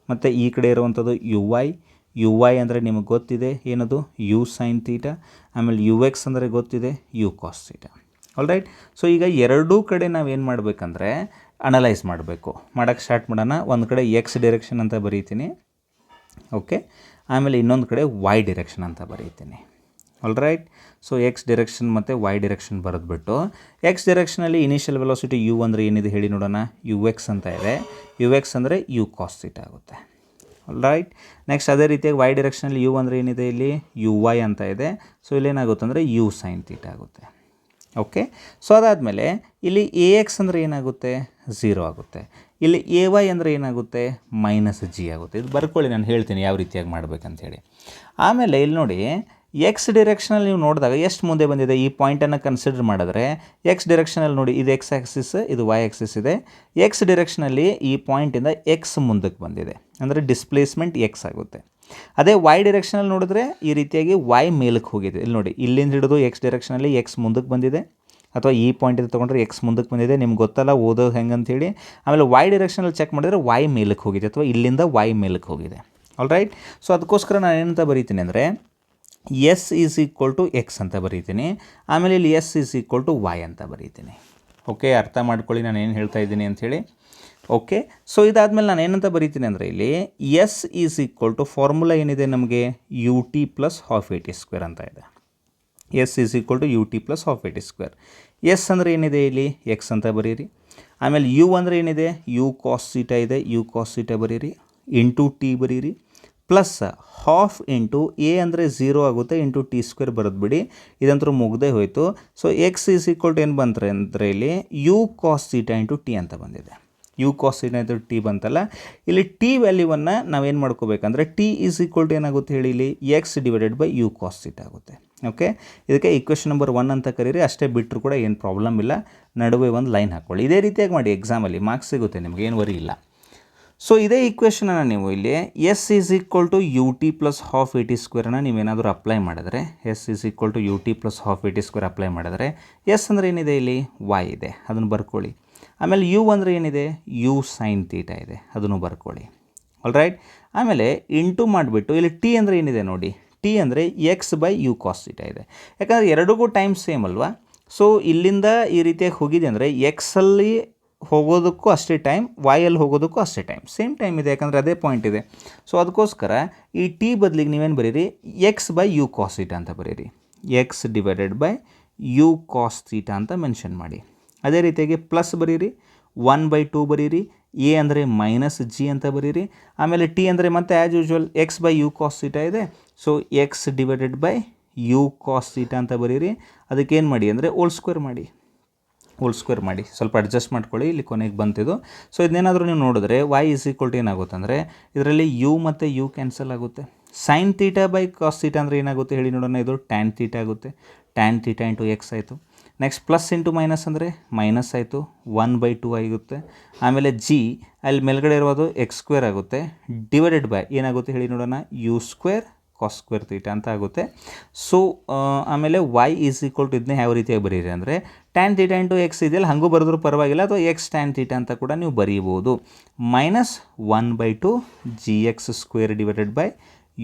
ಮತ್ತು ಈ ಕಡೆ ಇರುವಂಥದ್ದು ಯು ವೈ. ಯು ವೈ ಅಂದರೆ ನಿಮಗೆ ಗೊತ್ತಿದೆ ಏನದು? U sine theta. ಆಮೇಲೆ ಯು ಎಕ್ಸ್ ಅಂದರೆ ಗೊತ್ತಿದೆ u cos theta. Alright. So ಈಗ ಎರಡೂ ಕಡೆ ನಾವೇನು ಮಾಡಬೇಕಂದ್ರೆ ಅನಲೈಸ್ ಮಾಡಬೇಕು. ಮಾಡೋಕ್ಕೆ ಸ್ಟಾರ್ಟ್ ಮಾಡೋಣ. ಒಂದು ಕಡೆ ಎಕ್ಸ್ ಡೈರೆಕ್ಷನ್ ಅಂತ ಬರೀತೀನಿ, ಓಕೆ. ಆಮೇಲೆ ಇನ್ನೊಂದು ಕಡೆ ವೈ ಡೈರೆಕ್ಷನ್ ಅಂತ ಬರೀತೀನಿ, ಆಲ್ರೈಟ್. ಸೊ ಎಕ್ಸ್ ಡೈರೆಕ್ಷನ್ ಮತ್ತು ವೈ ಡೈರೆಕ್ಷನ್ ಬರೆದ್ಬಿಟ್ಟು ಎಕ್ಸ್ ಡೈರೆಕ್ಷನಲ್ಲಿ ಇನಿಷಿಯಲ್ ವೆಲಾಸಿಟಿ ಯು ಅಂದರೆ ಏನಿದೆ ಹೇಳಿ ನೋಡೋಣ. ಯು ಎಕ್ಸ್ ಅಂತ ಇದೆ. ಯು ಎಕ್ಸ್ ಅಂದರೆ ಯು ಕಾಸ್ ಥೀಟಾ ಆಗುತ್ತೆ, ಆಲ್ರೈಟ್. ನೆಕ್ಸ್ಟ್ ಅದೇ ರೀತಿಯಾಗಿ ವೈ ಡೈರೆಕ್ಷನಲ್ಲಿ ಯು ಅಂದರೆ ಏನಿದೆ, ಇಲ್ಲಿ ಯು ವೈ ಅಂತ ಇದೆ. ಸೊ ಇಲ್ಲೇನಾಗುತ್ತೆ ಅಂದರೆ ಯು ಸೈನ್ ಥೀಟಾ ಆಗುತ್ತೆ, ಓಕೆ. ಸೊ ಅದಾದಮೇಲೆ ಇಲ್ಲಿ ಎ ಎಕ್ಸ್ ಅಂದರೆ ಏನಾಗುತ್ತೆ, 0 ಆಗುತ್ತೆ. ಇಲ್ಲಿ ಎ ವೈ ಅಂದರೆ ಏನಾಗುತ್ತೆ, -g ಆಗುತ್ತೆ. ಇದು ಬರ್ಕೊಳ್ಳಿ, ನಾನು ಹೇಳ್ತೀನಿ ಯಾವ ರೀತಿಯಾಗಿ ಮಾಡಬೇಕಂತೇಳಿ. ಆಮೇಲೆ ಇಲ್ಲಿ ನೋಡಿ, ಎಕ್ಸ್ ಡೈರೆಕ್ಷನಲ್ಲಿ ನೀವು ನೋಡಿದಾಗ ಎಷ್ಟು ಮುಂದೆ ಬಂದಿದೆ, ಈ ಪಾಯಿಂಟನ್ನು ಕನ್ಸಿಡರ್ ಮಾಡಿದ್ರೆ ಎಕ್ಸ್ ಡೈರೆಕ್ಷನಲ್ಲಿ ನೋಡಿ, ಇದು ಎಕ್ಸ್ ಆ್ಯಕ್ಸಿಸ್, ಇದು ವೈ ಆ್ಯಕ್ಸಿಸ್ ಇದೆ. ಎಕ್ಸ್ ಡೈರೆಕ್ಷನಲ್ಲಿ ಈ ಪಾಯಿಂಟಿಂದ ಎಕ್ಸ್ ಮುಂದಕ್ಕೆ ಬಂದಿದೆ, ಅಂದರೆ ಡಿಸ್ಪ್ಲೇಸ್ಮೆಂಟ್ ಎಕ್ಸ್ ಆಗುತ್ತೆ. ಅದೇ ವೈ ಡೈರೆಕ್ಷನಲ್ಲಿ ನೋಡಿದ್ರೆ ಈ ರೀತಿಯಾಗಿ ವೈ ಮೇಲಕ್ಕೆ ಹೋಗಿದೆ. ಇಲ್ಲಿ ನೋಡಿ, ಇಲ್ಲಿಂದ ಹಿಡಿದು ಎಕ್ಸ್ ಡೈರೆಕ್ಷನಲ್ಲಿ ಎಕ್ಸ್ ಮುಂದಕ್ಕೆ ಬಂದಿದೆ, ಅಥವಾ ಈ ಪಾಯಿಂಟಿಂದ ತೊಗೊಂಡ್ರೆ ಎಕ್ಸ್ ಮುಂದಕ್ಕೆ ಬಂದಿದೆ. ನಿಮ್ಗೆ ಗೊತ್ತಲ್ಲ ಓದೋದು ಹೆಂಗಂತೇಳಿ. ಆಮೇಲೆ ವೈ ಡೈರೆಕ್ಷನಲ್ಲಿ ಚೆಕ್ ಮಾಡಿದ್ರೆ ವೈ ಮೇಲಕ್ಕೆ ಹೋಗಿದೆ, ಅಥವಾ ಇಲ್ಲಿಂದ ವೈ ಮೇಲಕ್ಕೆ ಹೋಗಿದೆ, ಆಲ್ರೈಟ್. ಸೊ ಅದಕ್ಕೋಸ್ಕರ ನಾನು ಏನಂತ ಬರೀತೀನಿ ಅಂದರೆ s is equal to x ಅಂತ ಬರೀತೀನಿ. ಆಮೇಲೆ ಇಲ್ಲಿ s is equal to y ಅಂತ ಬರೀತೀನಿ, ಓಕೆ. ಅರ್ಥ ಮಾಡ್ಕೊಳ್ಳಿ ನಾನು ಏನು ಹೇಳ್ತಾ ಇದ್ದೀನಿ ಅಂಥೇಳಿ, ಓಕೆ. ಸೊ ಇದಾದಮೇಲೆ ನಾನು ಏನಂತ ಬರೀತೀನಿ ಅಂದರೆ ಇಲ್ಲಿ s is equal to formula ಏನಿದೆ ನಮಗೆ, u t plus half a t square ಅಂತ ಇದೆ. S is equal to u t plus half a t square. S ಅಂದರೆ ಏನಿದೆ ಇಲ್ಲಿ ಎಕ್ಸ್ ಅಂತ ಬರೀರಿ. ಆಮೇಲೆ ಯು ಅಂದರೆ ಏನಿದೆ, ಯು ಕಾಸ್ ಥೀಟಾ ಇದೆ, ಯು ಕಾಸ್ ಥೀಟಾ ಬರೀರಿ, ಇಂಟು ಟಿ ಬರೀರಿ, ಪ್ಲಸ್ ಹಾಫ್ ಇಂಟು ಎ ಅಂದರೆ 0 ಆಗುತ್ತೆ, ಇಂಟು ಟಿ ಸ್ಕ್ವೇರ್ ಬರೆದ್ಬಿಡಿ. ಇದಂತರೂ ಮುಗ್ದೇ ಹೋಯಿತು. So x is equal to ಏನು ಬಂದರೆ ಅಂದರೆ ಇಲ್ಲಿ u cos theta into t ಅಂತ ಬಂದಿದೆ. U cos theta into t ಬಂತಲ್ಲ, ಇಲ್ಲಿ ಟಿ ವ್ಯಾಲ್ಯೂವನ್ನು ನಾವೇನು ಮಾಡ್ಕೋಬೇಕಂದ್ರೆ ಟಿ ಈಸ್ ಈಕ್ವಲ್ ಟು ಏನಾಗುತ್ತೆ ಹೇಳಿ, ಇಲ್ಲಿ x divided by u cos theta ಆಗುತ್ತೆ, ಓಕೆ. ಇದಕ್ಕೆ ಈಕ್ವೇಷನ್ ನಂಬರ್ 1 ಅಂತ ಕರೀರಿ. ಅಷ್ಟೇ ಬಿಟ್ಟರು ಕೂಡ ಏನು ಪ್ರಾಬ್ಲಮ್ ಇಲ್ಲ. ನಡುವೆ ಒಂದು ಲೈನ್ ಹಾಕ್ಕೊಳ್ಳಿ. ಇದೇ ರೀತಿಯಾಗಿ ಮಾಡಿ, ಎಕ್ಸಾಮಲ್ಲಿ ಮಾರ್ಕ್ಸ್ ಸಿಗುತ್ತೆ ನಿಮಗೆ, ಏನು ವರಿ ಇಲ್ಲ. ಸೊ ಇದೇ ಈಕ್ವೇಷನನ್ನು ನೀವು ಇಲ್ಲಿ s is equal to u t plus half a t ಸ್ಕ್ವೇರನ್ನು ನೀವೇನಾದರೂ ಅಪ್ಲೈ ಮಾಡಿದ್ರೆ, s is equal to u t plus half a t square apply ಮಾಡಿದ್ರೆ, ಎಸ್ ಅಂದರೆ ಏನಿದೆ ಇಲ್ಲಿ ವೈ ಇದೆ, ಅದನ್ನು ಬರ್ಕೊಳ್ಳಿ. ಆಮೇಲೆ ಯು ಅಂದರೆ ಏನಿದೆ, ಯು ಸೈನ್ ಥೀಟಾ ಇದೆ, ಅದನ್ನು ಬರ್ಕೊಳ್ಳಿ, ಆಲ್ರೈಟ್. ಆಮೇಲೆ ಇಂಟು ಮಾಡಿಬಿಟ್ಟು ಇಲ್ಲಿ ಟಿ ಅಂದರೆ ಏನಿದೆ ನೋಡಿ, ಟಿ ಅಂದರೆ x by u cos theta ಇದೆ. ಯಾಕಂದರೆ ಎರಡಿಗೂ ಟೈಮ್ ಸೇಮ್ ಅಲ್ವಾ. ಸೊ ಇಲ್ಲಿಂದ ಈ ರೀತಿಯಾಗಿ ಹೋಗಿದೆ ಅಂದರೆ ಎಕ್ಸಲ್ಲಿ ಹೋಗೋದಕ್ಕೂ ಅಷ್ಟೇ ಟೈಮ್, ವೈಯಲ್ಲಿ ಹೋಗೋದಕ್ಕೂ ಅಷ್ಟೇ ಟೈಮ್, ಸೇಮ್ ಟೈಮ್ ಇದೆ, ಯಾಕಂದರೆ ಅದೇ ಪಾಯಿಂಟ್ ಇದೆ. ಸೊ ಅದಕ್ಕೋಸ್ಕರ ಈ ಟಿ ಬದಲಿಗೆ ನೀವೇನು ಬರೀರಿ, x by u cos theta ಅಂತ ಬರೀರಿ. X divided by u cos theta ಅಂತ ಮೆನ್ಷನ್ ಮಾಡಿ. ಅದೇ ರೀತಿಯಾಗಿ ಪ್ಲಸ್ ಬರೀರಿ, 1/2 ಬರೀರಿ, ಎ ಅಂದರೆ -g ಅಂತ ಬರೀರಿ. ಆಮೇಲೆ ಟಿ ಅಂದರೆ ಮತ್ತೆ as usual x by u cos theta ಇದೆ. So x divided by u cos theta ಅಂತ ಬರೀರಿ. ಅದಕ್ಕೇನು ಮಾಡಿ ಅಂದರೆ ಹೋಲ್ ಸ್ಕ್ವೇರ್ ಮಾಡಿ, ಸ್ವಲ್ಪ ಅಡ್ಜಸ್ಟ್ ಮಾಡ್ಕೊಳ್ಳಿ. ಇಲ್ಲಿ ಕೊನೆಗೆ ಬಂತಿದ್ದು. ಸೊ ಇದನ್ನೇನಾದರೂ ನೀವು ನೋಡಿದ್ರೆ ವೈ ಈಸ್ ಈಕ್ವಲ್ ಟು ಏನಾಗುತ್ತೆ ಅಂದರೆ ಇದರಲ್ಲಿ ಯು ಮತ್ತು ಯು ಕ್ಯಾನ್ಸಲ್ ಆಗುತ್ತೆ. Sine theta by cos theta ಅಂದರೆ ಏನಾಗುತ್ತೆ ಹೇಳಿ ನೋಡೋಣ, ಇದು ಟ್ಯಾನ್ ಥೀಟಾ ಆಗುತ್ತೆ. ಟ್ಯಾನ್ ಥೀಟಾ ಇಂಟು ಎಕ್ಸ್ ಆಯಿತು. ನೆಕ್ಸ್ಟ್ ಪ್ಲಸ್ ಇಂಟು ಮೈನಸ್ ಅಂದರೆ ಮೈನಸ್ ಆಯಿತು, 1/2 ಆಗುತ್ತೆ. ಆಮೇಲೆ ಜಿ ಅಲ್ಲಿ ಮೇಲ್ಗಡೆ ಇರೋದು ಎಕ್ಸ್ ಸ್ಕ್ವೇರ್ ಆಗುತ್ತೆ, ಡಿವೈಡೆಡ್ ಬೈ ಏನಾಗುತ್ತೆ ಹೇಳಿ ನೋಡೋಣ, u square cos square theta ಅಂತ ಆಗುತ್ತೆ. ಸೊ ಆಮೇಲೆ ವೈ ಈಸ್ ಈಕ್ವಲ್ ಟು ಇದನ್ನೇ ಯಾವ ರೀತಿಯಾಗಿ ಬರೀರಿ ಅಂದರೆ ಟ್ಯಾನ್ ಥೀಟಾ ಇಂಟು ಎಕ್ಸ್ ಇದೆಯಲ್ಲ, ಹಾಗೂ ಬರೆದ್ರೂ ಪರವಾಗಿಲ್ಲ, ಅಥವಾ ಎಕ್ಸ್ ಟ್ಯಾನ್ ಥೀಟಾ ಅಂತ ಕೂಡ ನೀವು ಬರೀಬೋದು. -1/2 g x square divided by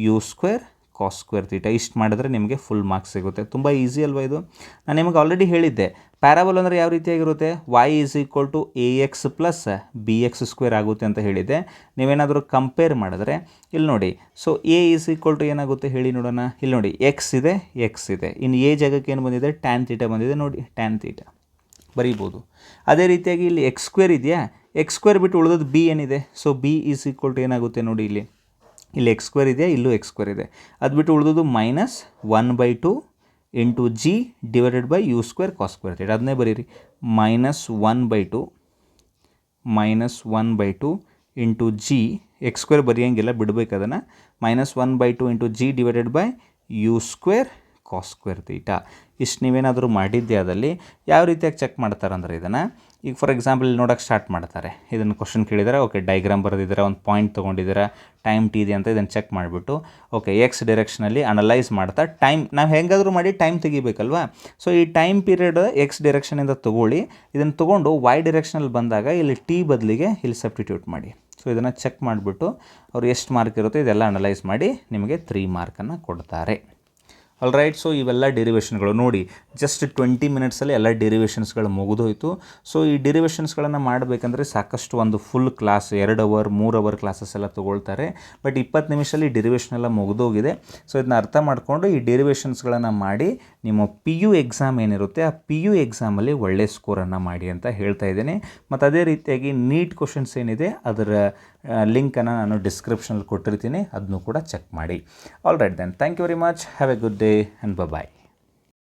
u square cos square theta. ಇಷ್ಟು ಮಾಡಿದ್ರೆ ನಿಮಗೆ ಫುಲ್ ಮಾರ್ಕ್ಸ್ ಸಿಗುತ್ತೆ. ತುಂಬ ಈಸಿ ಅಲ್ವಾ ಇದು. ನಾನು ನಿಮಗೆ ಆಲ್ರೆಡಿ ಹೇಳಿದ್ದೆ, ಪ್ಯಾರಾಬೋಲ್ ಅಂದರೆ ಯಾವ ರೀತಿಯಾಗಿರುತ್ತೆ, y is equal to a x plus b x square ಆಗುತ್ತೆ ಅಂತ ಹೇಳಿದ್ದೆ. ನೀವೇನಾದರೂ ಕಂಪೇರ್ ಮಾಡಿದ್ರೆ ಇಲ್ಲಿ ನೋಡಿ, so a is equal to ಏನಾಗುತ್ತೆ ಹೇಳಿ ನೋಡೋಣ. ಇಲ್ಲಿ ನೋಡಿ ಎಕ್ಸ್ ಇದೆ, ಇನ್ನು ಎ ಜಾಗಕ್ಕೆ ಏನು ಬಂದಿದೆ, ಟ್ಯಾನ್ ಥೀಟಾ ಬಂದಿದೆ ನೋಡಿ, ಟ್ಯಾನ್ ಥೀಟಾ ಬರೀಬೋದು. ಅದೇ ರೀತಿಯಾಗಿ ಇಲ್ಲಿ ಎಕ್ಸ್ ಸ್ಕ್ವೇರ್ ಇದೆಯಾ, ಎಕ್ಸ್ ಸ್ಕ್ವೇರ್ ಬಿಟ್ಟು ಉಳಿದದ್ದು ಬಿ ಏನಿದೆ, so b is equal to ಏನಾಗುತ್ತೆ ನೋಡಿ, ಇಲ್ಲಿ ಎಕ್ಸ್ ಸ್ಕ್ವೇರ್ ಇದೆಯಾ, ಇಲ್ಲೂ ಎಕ್ಸ್ ಸ್ಕ್ವೇರ್ ಇದೆ. ಅದು ಬಿಟ್ಟು ಉಳಿದದ್ದು -1/2 into g divided by u square cos square theta. ಅದನ್ನೇ ಬರೀರಿ, -1/2 ಇಂಟು ಜಿ, ಎಕ್ಸ್ ಸ್ಕ್ವೇರ್ ಬರೆಯೋಂಗಿಲ್ಲ, ಬಿಡಬೇಕು ಅದನ್ನು. -1/2 into g divided by u square cos square theta. ಇಷ್ಟು ನೀವೇನಾದರೂ ಮಾಡಿದ್ದೆ ಅದಲ್ಲಿ ಯಾವ ರೀತಿಯಾಗಿ ಚೆಕ್ ಮಾಡ್ತಾರೆ ಅಂದರೆ ಇದನ್ನು, ಈಗ ಫಾರ್ ಎಕ್ಸಾಂಪಲ್ ಇಲ್ಲಿ ನೋಡೋಕ್ಕೆ ಸ್ಟಾರ್ಟ್ ಮಾಡ್ತಾರೆ. ಇದನ್ನು ಕ್ವಶನ್ ಕೇಳಿದ್ದಾರೆ, ಓಕೆ ಡೈಗ್ರಾಮ್ ಬರೆದಿದ್ದಾರೆ, ಒಂದು ಪಾಯಿಂಟ್ ತೊಗೊಂಡಿದ್ದೀರಾ, ಟೈಮ್ ಟಿ ಇದೆ ಅಂತ ಇದನ್ನು ಚೆಕ್ ಮಾಡಿಬಿಟ್ಟು ಓಕೆ ಎಕ್ಸ್ ಡೈರೆಕ್ಷನಲ್ಲಿ ಅನಲೈಸ್ ಮಾಡ್ತಾ ಟೈಮ್ ನಾವು ಹೆಂಗಾದರೂ ಮಾಡಿ ಟೈಮ್ ತೆಗಿಬೇಕಲ್ವಾ. ಸೊ ಈ ಟೈಮ್ ಪೀರಿಯಡ್ ಎಕ್ಸ್ ಡೈರೆಕ್ಷನಿಂದ ತೊಗೊಳ್ಳಿ, ಇದನ್ನು ತೊಗೊಂಡು ವೈ ಡೈರೆಕ್ಷನಲ್ಲಿ ಬಂದಾಗ ಇಲ್ಲಿ ಟಿ ಬದಲಿಗೆ ಇಲ್ಲಿ ಸಬ್ಸ್ಟಿಟ್ಯೂಟ್ ಮಾಡಿ. ಸೊ ಇದನ್ನು ಚೆಕ್ ಮಾಡಿಬಿಟ್ಟು ಅವ್ರು ಎಷ್ಟು ಮಾರ್ಕ್ ಇರುತ್ತೆ ಇದೆಲ್ಲ ಅನಲೈಸ್ ಮಾಡಿ ನಿಮಗೆ 3 ಮಾರ್ಕನ್ನು ಕೊಡ್ತಾರೆ. ರೈಟ್. ಸೊ ಇವೆಲ್ಲ ಡೆರಿವೇಷನ್ಗಳು ನೋಡಿ, ಜಸ್ಟ್ 20 ಮಿನಿಟ್ಸಲ್ಲಿ ಎಲ್ಲ ಡೆರಿವೇಷನ್ಸ್ಗಳು ಮುಗಿದೋಯ್ತು. ಸೊ ಈ ಡೆರಿವೇಷನ್ಸ್ಗಳನ್ನು ಮಾಡಬೇಕಂದ್ರೆ ಸಾಕಷ್ಟು ಒಂದು full class 2 hour 3 hour classes ಎಲ್ಲ ತೊಗೊಳ್ತಾರೆ. ಬಟ್ 20 ನಿಮಿಷದಲ್ಲಿ ಡೆರಿವೇಷನ್ ಎಲ್ಲ ಮುಗಿದೋಗಿದೆ. ಸೊ ಇದನ್ನ ಅರ್ಥ ಮಾಡಿಕೊಂಡು ಈ ಡೆರಿವೇಷನ್ಸ್ಗಳನ್ನು ಮಾಡಿ ನಿಮ್ಮ PU ಎಕ್ಸಾಮ್ ಏನಿರುತ್ತೆ ಆ PU ಎಕ್ಸಾಮಲ್ಲಿ ಒಳ್ಳೆ ಸ್ಕೋರನ್ನು ಮಾಡಿ ಅಂತ ಹೇಳ್ತಾ ಇದ್ದೀನಿ. ಮತ್ತು ಅದೇ ರೀತಿಯಾಗಿ ನೀಟ್ ಕ್ವಶನ್ಸ್ ಏನಿದೆ ಅದರ ಲಿಂಕನ್ನು ನಾನು ಡಿಸ್ಕ್ರಿಪ್ಷನಲ್ಲಿ ಕೊಟ್ಟಿರ್ತೀನಿ, ಅದನ್ನು ಕೂಡ ಚೆಕ್ ಮಾಡಿ. All right then, thank you very much, have a good day and bye.